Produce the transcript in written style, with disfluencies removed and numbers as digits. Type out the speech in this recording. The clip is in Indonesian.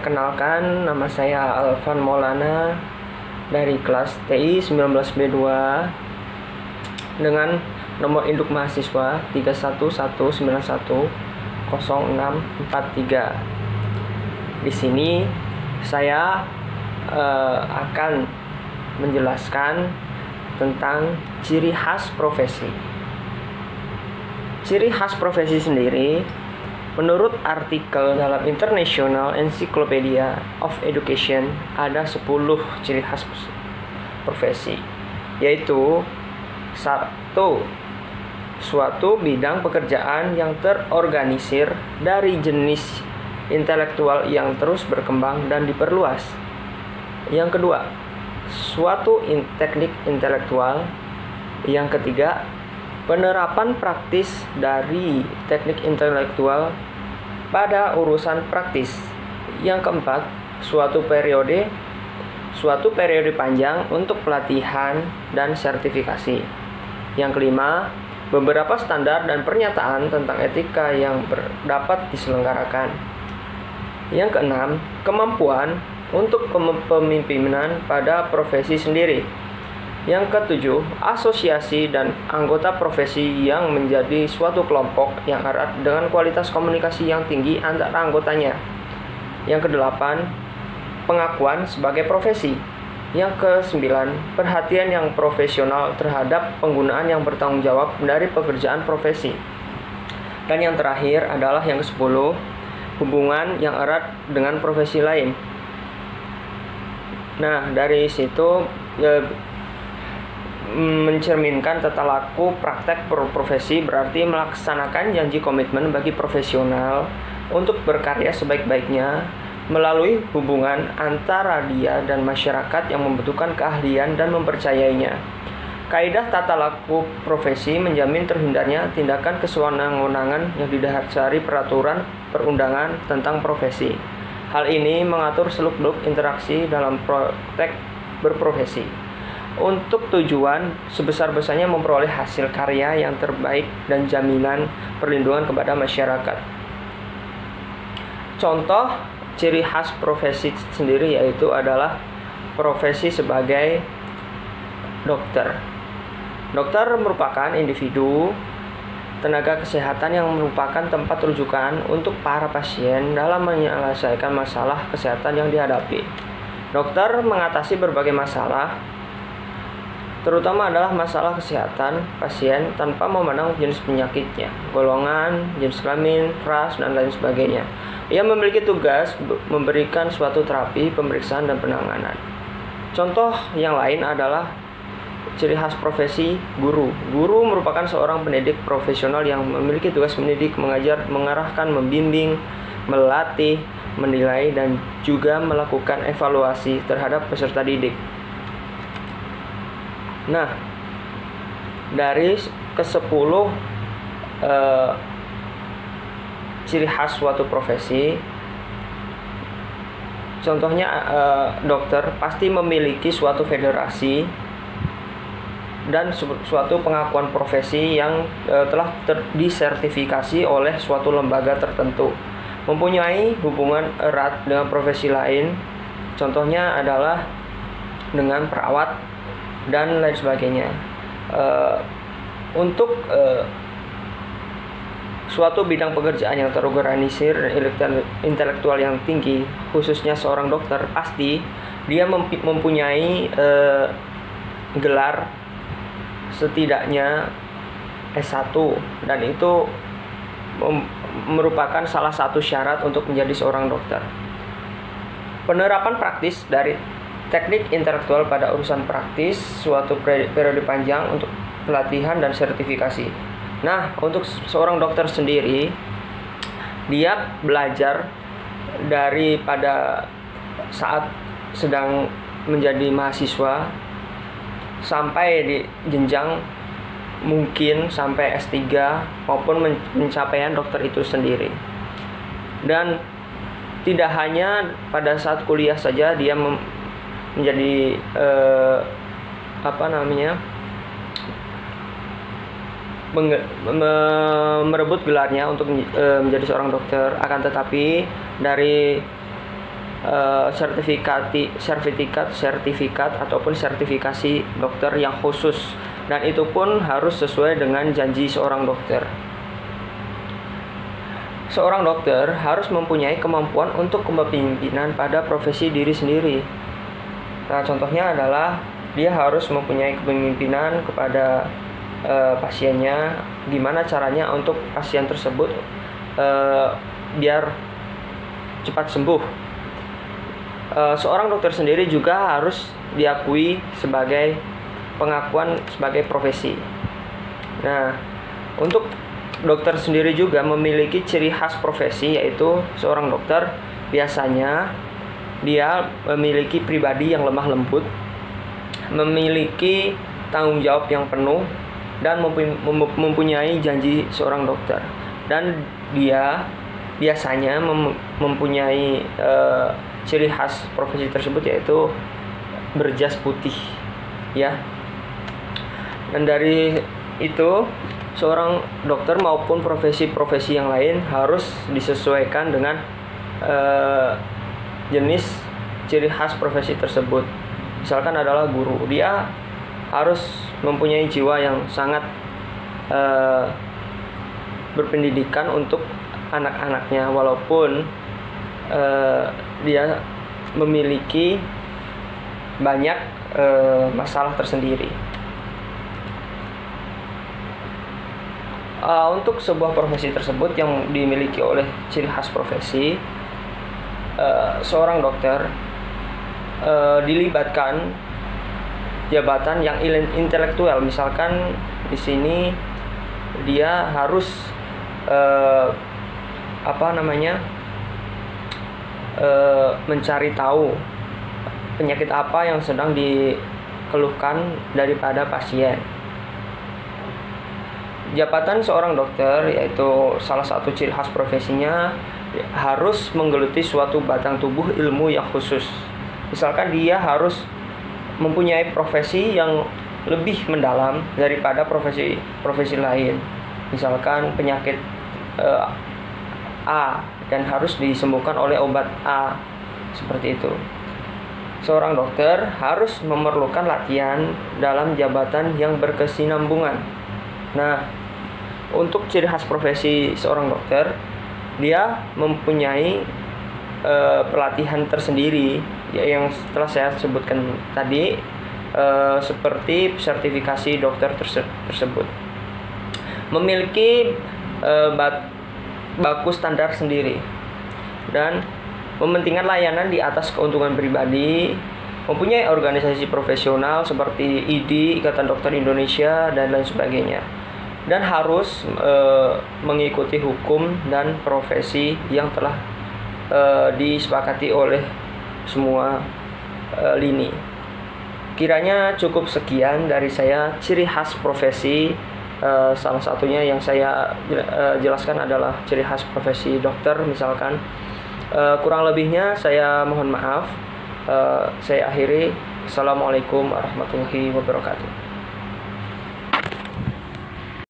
Perkenalkan, nama saya Alvan Maulana dari kelas TI 19B2 dengan nomor induk mahasiswa 311910643. Di sini saya akan menjelaskan tentang ciri khas profesi. Ciri khas profesi sendiri, menurut artikel dalam International Encyclopedia of Education, ada 10 ciri khas profesi, yaitu 1. Suatu bidang pekerjaan yang terorganisir dari jenis intelektual yang terus berkembang dan diperluas. Yang kedua, suatu teknik intelektual. Yang ketiga, penerapan praktis dari teknik intelektual pada urusan praktis. Yang keempat, suatu periode panjang untuk pelatihan dan sertifikasi. Yang kelima, beberapa standar dan pernyataan tentang etika yang dapat diselenggarakan. Yang keenam, kemampuan untuk kepemimpinan pada profesi sendiri. Yang ketujuh, asosiasi dan anggota profesi yang menjadi suatu kelompok yang erat dengan kualitas komunikasi yang tinggi antara anggotanya. Yang kedelapan, pengakuan sebagai profesi. Yang kesembilan, perhatian yang profesional terhadap penggunaan yang bertanggung jawab dari pekerjaan profesi. Dan yang terakhir adalah yang ke-10, hubungan yang erat dengan profesi lain. Nah, dari situ mencerminkan tata laku praktek profesi berarti melaksanakan janji komitmen bagi profesional untuk berkarya sebaik-baiknya melalui hubungan antara dia dan masyarakat yang membutuhkan keahlian dan mempercayainya. Kaidah tata laku profesi menjamin terhindarnya tindakan kesewenang-wenangan yang didasari peraturan perundangan tentang profesi. Hal ini mengatur seluk-beluk interaksi dalam praktek berprofesi untuk tujuan sebesar-besarnya memperoleh hasil karya yang terbaik dan jaminan perlindungan kepada masyarakat. Contoh ciri khas profesi sendiri yaitu adalah profesi sebagai dokter. Dokter merupakan individu tenaga kesehatan yang merupakan tempat rujukan untuk para pasien dalam menyelesaikan masalah kesehatan yang dihadapi. Dokter mengatasi berbagai masalah, terutama adalah masalah kesehatan pasien tanpa memandang jenis penyakitnya, golongan, jenis kelamin, ras, dan lain sebagainya. Ia memiliki tugas memberikan suatu terapi, pemeriksaan, dan penanganan. Contoh yang lain adalah ciri khas profesi guru. Guru merupakan seorang pendidik profesional yang memiliki tugas mendidik, mengajar, mengarahkan, membimbing, melatih, menilai, dan juga melakukan evaluasi terhadap peserta didik. Nah, dari ke-10 ciri khas suatu profesi, contohnya dokter pasti memiliki suatu federasi dan suatu pengakuan profesi yang telah disertifikasi oleh suatu lembaga tertentu, mempunyai hubungan erat dengan profesi lain, contohnya adalah dengan perawat dan lain sebagainya. Untuk suatu bidang pekerjaan yang terorganisir dan intelektual yang tinggi, khususnya seorang dokter, pasti dia mempunyai gelar setidaknya S1, dan itu merupakan salah satu syarat untuk menjadi seorang dokter. Penerapan praktis dari teknik intelektual pada urusan praktis, suatu periode panjang untuk pelatihan dan sertifikasi. Nah, untuk seorang dokter sendiri, dia belajar daripada saat sedang menjadi mahasiswa sampai di jenjang mungkin sampai S3 maupun pencapaian dokter itu sendiri. Dan tidak hanya pada saat kuliah saja dia menjadi merebut gelarnya untuk menjadi seorang dokter, akan tetapi dari sertifikat ataupun sertifikasi dokter yang khusus, dan itu pun harus sesuai dengan janji seorang dokter. Seorang dokter harus mempunyai kemampuan untuk kepemimpinan pada profesi diri sendiri. Nah, contohnya adalah dia harus mempunyai kepemimpinan kepada pasiennya, gimana caranya untuk pasien tersebut biar cepat sembuh. Seorang dokter sendiri juga harus diakui sebagai pengakuan sebagai profesi. Nah, untuk dokter sendiri juga memiliki ciri khas profesi, yaitu seorang dokter biasanya dia memiliki pribadi yang lemah lembut, memiliki tanggung jawab yang penuh, dan mempunyai janji seorang dokter. Dan dia biasanya mempunyai ciri khas profesi tersebut, yaitu berjas putih, ya. Dan dari itu, seorang dokter maupun profesi-profesi yang lain harus disesuaikan dengan jenis ciri khas profesi tersebut. Misalkan adalah guru, dia harus mempunyai jiwa yang sangat berpendidikan untuk anak-anaknya, walaupun dia memiliki banyak masalah tersendiri. Untuk sebuah profesi tersebut yang dimiliki oleh ciri khas profesi, seorang dokter dilibatkan jabatan yang intelektual. Misalkan di sini dia harus mencari tahu penyakit apa yang sedang dikeluhkan daripada pasien. Jabatan seorang dokter, yaitu salah satu ciri khas profesinya, harus menggeluti suatu batang tubuh ilmu yang khusus. Misalkan dia harus mempunyai profesi yang lebih mendalam daripada profesi lain. Misalkan penyakit A dan harus disembuhkan oleh obat A, seperti itu. Seorang dokter harus memerlukan latihan dalam jabatan yang berkesinambungan. Nah, untuk ciri khas profesi seorang dokter, dia mempunyai pelatihan tersendiri, yang setelah saya sebutkan tadi, seperti sertifikasi dokter tersebut. Memiliki baku standar sendiri, dan mementingkan layanan di atas keuntungan pribadi, mempunyai organisasi profesional seperti IDI, Ikatan Dokter Indonesia, dan lain sebagainya, dan harus mengikuti hukum dan profesi yang telah disepakati oleh semua lini. Kiranya cukup sekian dari saya, ciri khas profesi. Salah satunya yang saya jelaskan adalah ciri khas profesi dokter, misalkan. Kurang lebihnya saya mohon maaf. Saya akhiri. Assalamualaikum warahmatullahi wabarakatuh.